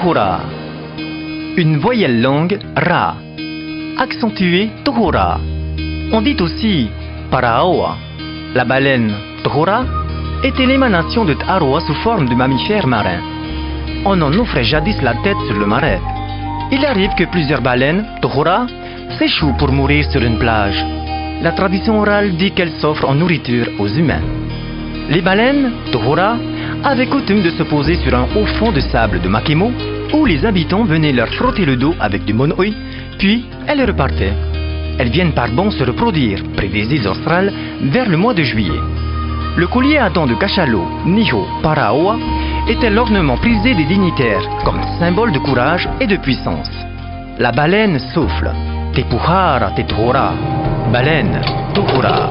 Tohora. Une voyelle longue, Ra. Accentuée, Tohora. On dit aussi Paraoa. La baleine, Tohora, était l'émanation de T'aroa sous forme de mammifère marin. On en offrait jadis la tête sur le marais. Il arrive que plusieurs baleines, Tohora, s'échouent pour mourir sur une plage. La tradition orale dit qu'elles s'offrent en nourriture aux humains. Les baleines, Tohora, avaient coutume de se poser sur un haut fond de sable de Makemo, où les habitants venaient leur frotter le dos avec du monoi, puis elles repartaient. Elles viennent par bond se reproduire près des îles australes vers le mois de juillet. Le collier à dents de cachalot, Niho Paraoa, était l'ornement prisé des dignitaires comme symbole de courage et de puissance. La baleine souffle. Te puhara te tohora. Baleine, Tohora.